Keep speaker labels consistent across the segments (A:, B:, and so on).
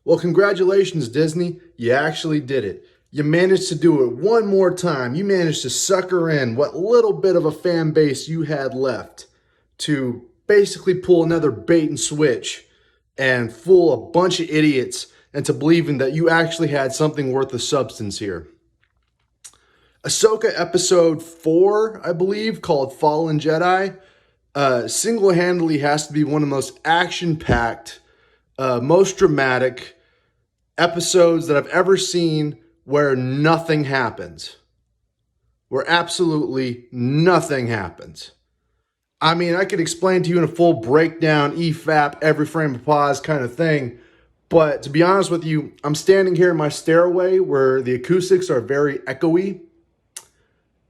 A: Well, congratulations, Disney. You actually did it. You managed to do it one more time. You managed to sucker in what little bit of a fan base you had left to basically pull another bait and switch and fool a bunch of idiots into believing that you actually had something worth of substance here. Ahsoka episode 4, I believe, called Fallen Jedi, single-handedly has to be one of the most action-packed, most dramatic episodes that I've ever seen where nothing happens. Where absolutely nothing happens. I mean, I could explain to you in a full breakdown, EFAP, every frame of pause kind of thing. But to be honest with you, I'm standing here in my stairway where the acoustics are very echoey.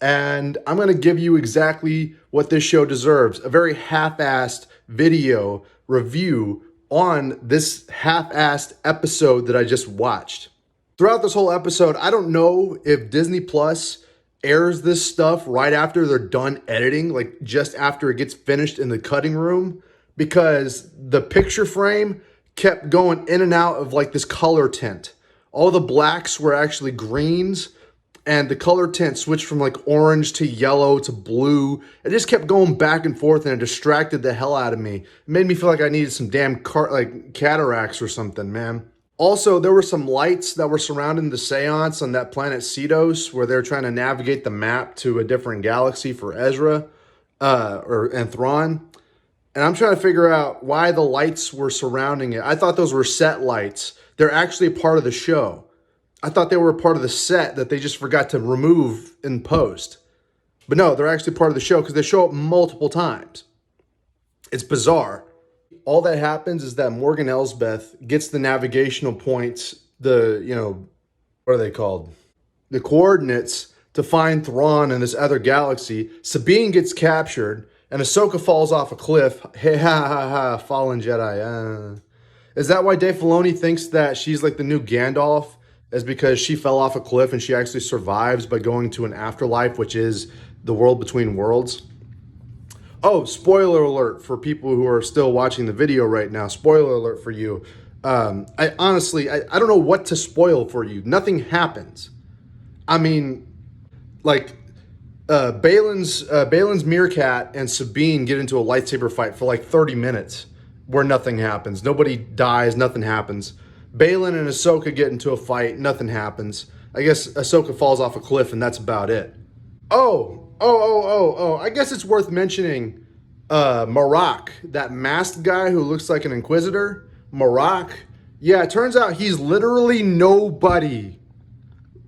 A: And I'm going to give you exactly what this show deserves. A very half-assed video review on this half-assed episode that I just watched. Throughout this whole episode, I don't know if Disney Plus airs this stuff right after they're done editing, like just after it gets finished in the cutting room, because the picture frame kept going in and out of like this color tint. All the blacks were actually greens, and the color tint switched from like orange to yellow to blue. It just kept going back and forth, and it distracted the hell out of me. It made me feel like I needed some damn cataracts or something, man. Also, there were some lights that were surrounding the seance on that planet Cedos, where they're trying to navigate the map to a different galaxy for Ezra and Thrawn. And I'm trying to figure out why the lights were surrounding it. I thought those were set lights. They're actually a part of the show. I thought they were a part of the set that they just forgot to remove in post. But no, they're actually part of the show because they show up multiple times. It's bizarre. All that happens is that Morgan Elsbeth gets the navigational points, what are they called? The coordinates to find Thrawn in this other galaxy. Sabine gets captured, and Ahsoka falls off a cliff. Hey, ha, ha, ha, fallen Jedi. Is that why Dave Filoni thinks that she's like the new Gandalf? Is because she fell off a cliff and she actually survives by going to an afterlife, which is the world between worlds? Oh, spoiler alert for people who are still watching the video right now. Spoiler alert for you. I honestly don't know what to spoil for you. Nothing happens. I mean, like, Balin's meerkat and Sabine get into a lightsaber fight for like 30 minutes where nothing happens. Nobody dies, nothing happens. Balin and Ahsoka get into a fight, nothing happens. I guess Ahsoka falls off a cliff and that's about it. I guess it's worth mentioning Marak, that masked guy who looks like an Inquisitor. Marak. Yeah, it turns out he's literally nobody.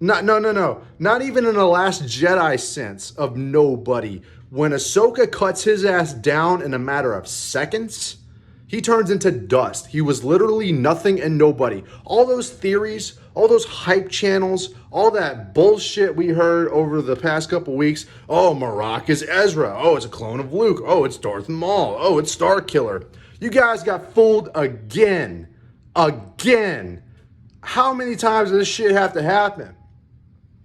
A: No. Not even in a Last Jedi sense of nobody. When Ahsoka cuts his ass down in a matter of seconds, he turns into dust. He was literally nothing and nobody. All those theories, all those hype channels, all that bullshit we heard over the past couple weeks. Oh, Marak is Ezra. Oh, it's a clone of Luke. Oh, it's Darth Maul. Oh, it's Starkiller. You guys got fooled again. Again. How many times does this shit have to happen?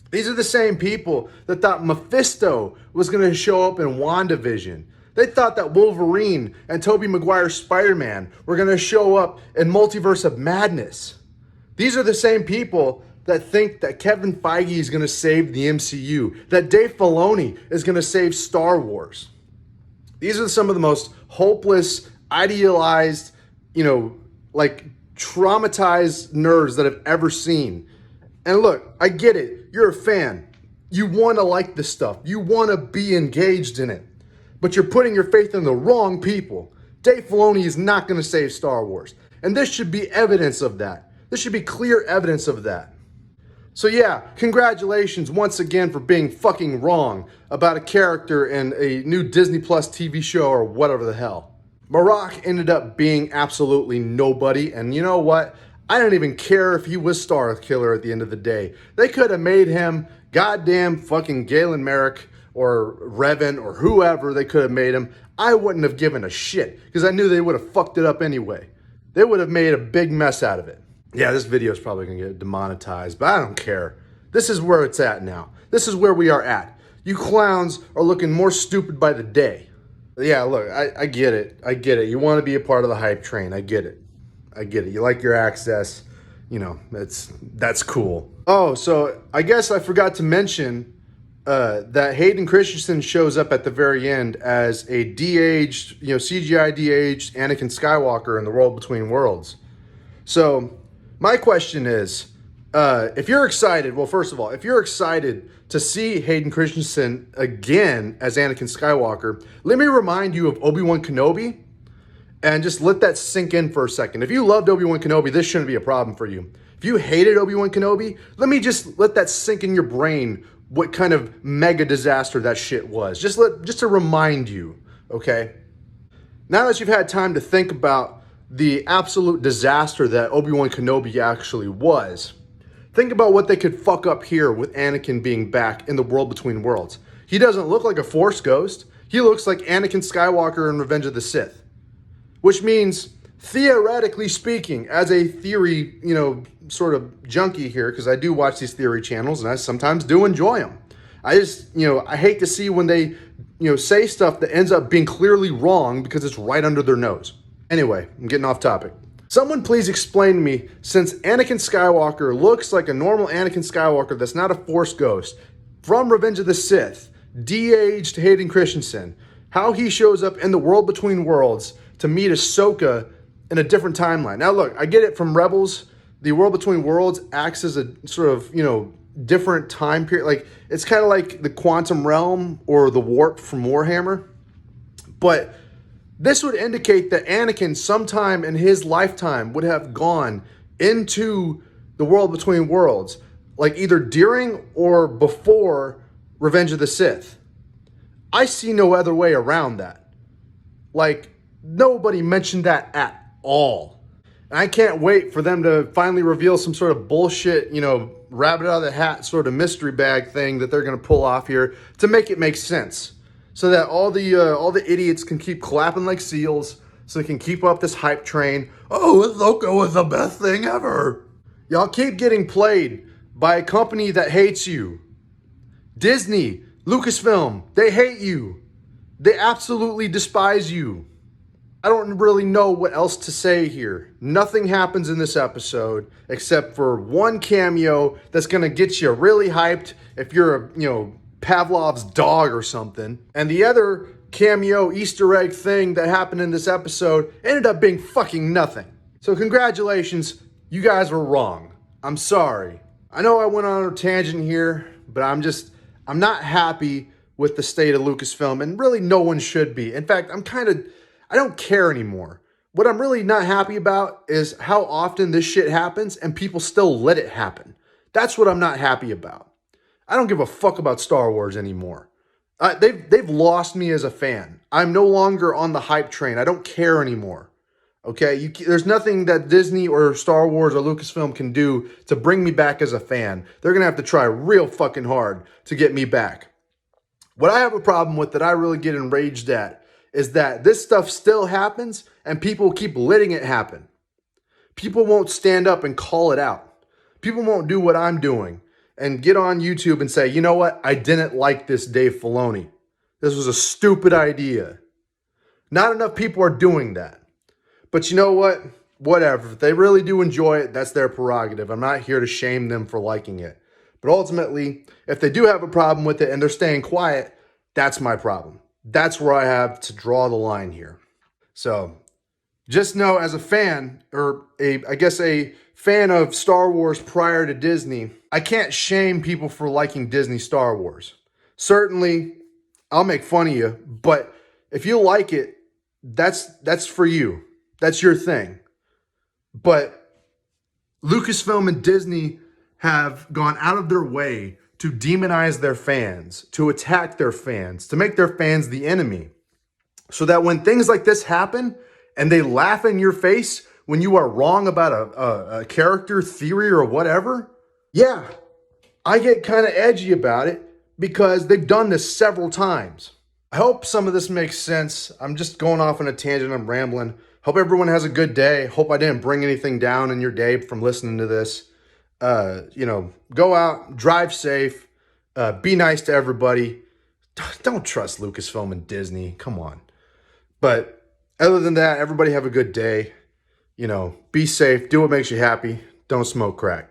A: These are the same people that thought Mephisto was going to show up in WandaVision. They thought that Wolverine and Tobey Maguire's Spider-Man were going to show up in Multiverse of Madness. These are the same people that think that Kevin Feige is going to save the MCU, that Dave Filoni is going to save Star Wars. These are some of the most hopeless, idealized, traumatized nerds that I've ever seen. And look, I get it. You're a fan. You want to like this stuff. You want to be engaged in it. But you're putting your faith in the wrong people. Dave Filoni is not going to save Star Wars. And this should be evidence of that. This should be clear evidence of that. So yeah, congratulations once again for being fucking wrong about a character in a new Disney Plus TV show or whatever the hell. Marak ended up being absolutely nobody. And you know what? I don't even care if he was Starkiller at the end of the day. They could have made him goddamn fucking Galen Merrick or Revan or whoever they could have made him. I wouldn't have given a shit because I knew they would have fucked it up anyway. They would have made a big mess out of it. Yeah, this video is probably going to get demonetized, but I don't care. This is where it's at now. This is where we are at. You clowns are looking more stupid by the day. Yeah, look, I get it. I get it. You want to be a part of the hype train. I get it. I get it. You like your access. that's cool. Oh, so I guess I forgot to mention that Hayden Christensen shows up at the very end as a de-aged, CGI de-aged Anakin Skywalker in the World Between Worlds. So my question is, if you're excited, well, first of all, if you're excited to see Hayden Christensen again as Anakin Skywalker, let me remind you of Obi-Wan Kenobi and just let that sink in for a second. If you loved Obi-Wan Kenobi, this shouldn't be a problem for you. If you hated Obi-Wan Kenobi, let me just let that sink in your brain what kind of mega disaster that shit was. Just to remind you, okay? Now that you've had time to think about the absolute disaster that Obi-Wan Kenobi actually was, think about what they could fuck up here with Anakin being back in the World Between Worlds. He doesn't look like a Force ghost. He looks like Anakin Skywalker in Revenge of the Sith. Which means, theoretically speaking, as a theory, sort of junkie here, because I do watch these theory channels and I sometimes do enjoy them. I just, I hate to see when they, say stuff that ends up being clearly wrong because it's right under their nose. Anyway, I'm getting off topic. Someone please explain to me, since Anakin Skywalker looks like a normal Anakin Skywalker that's not a Force ghost, from Revenge of the Sith, de-aged Hayden Christensen, how he shows up in the World Between Worlds to meet Ahsoka in a different timeline. Now look, I get it from Rebels. The World Between Worlds acts as a sort of, different time period. Like, it's kind of like the quantum realm or the warp from Warhammer. But this would indicate that Anakin sometime in his lifetime would have gone into the World Between Worlds, like either during or before Revenge of the Sith. I see no other way around that. Like, nobody mentioned that at all. And I can't wait for them to finally reveal some sort of bullshit, rabbit out of the hat sort of mystery bag thing that they're going to pull off here to make it make sense. So that all the idiots can keep clapping like seals, so they can keep up this hype train. Oh, Ahsoka was the best thing ever. Y'all keep getting played by a company that hates you. Disney, Lucasfilm, they hate you. They absolutely despise you. I don't really know what else to say here. Nothing happens in this episode except for one cameo that's going to get you really hyped if you're a, Pavlov's dog or something. And the other cameo Easter egg thing that happened in this episode ended up being fucking nothing. So congratulations, you guys were wrong. I'm sorry. I know I went on a tangent here, but I'm not happy with the state of Lucasfilm, and really no one should be. In fact, I don't care anymore. What I'm really not happy about is how often this shit happens and people still let it happen. That's what I'm not happy about. I don't give a fuck about Star Wars anymore. They've lost me as a fan. I'm no longer on the hype train. I don't care anymore. Okay? There's nothing that Disney or Star Wars or Lucasfilm can do to bring me back as a fan. They're going to have to try real fucking hard to get me back. What I have a problem with that I really get enraged at is that this stuff still happens and people keep letting it happen. People won't stand up and call it out. People won't do what I'm doing and get on YouTube and say, you know what? I didn't like this, Dave Filoni. This was a stupid idea. Not enough people are doing that. But you know what? Whatever. If they really do enjoy it, that's their prerogative. I'm not here to shame them for liking it. But ultimately, if they do have a problem with it and they're staying quiet, that's my problem. That's where I have to draw the line here. So just know, as a fan, or a fan of Star Wars prior to Disney, I can't shame people for liking Disney Star Wars. Certainly, I'll make fun of you, but if you like it, that's for you. That's your thing. But Lucasfilm and Disney have gone out of their way to demonize their fans, to attack their fans, to make their fans the enemy. So that when things like this happen and they laugh in your face when you are wrong about a character, theory, or whatever, yeah, I get kind of edgy about it because they've done this several times. I hope some of this makes sense. I'm just going off on a tangent. I'm rambling. Hope everyone has a good day. Hope I didn't bring anything down in your day from listening to this. Go out, drive safe, be nice to everybody. Don't trust Lucasfilm and Disney. Come on. But other than that, everybody have a good day. Be safe. Do what makes you happy. don't smoke crack.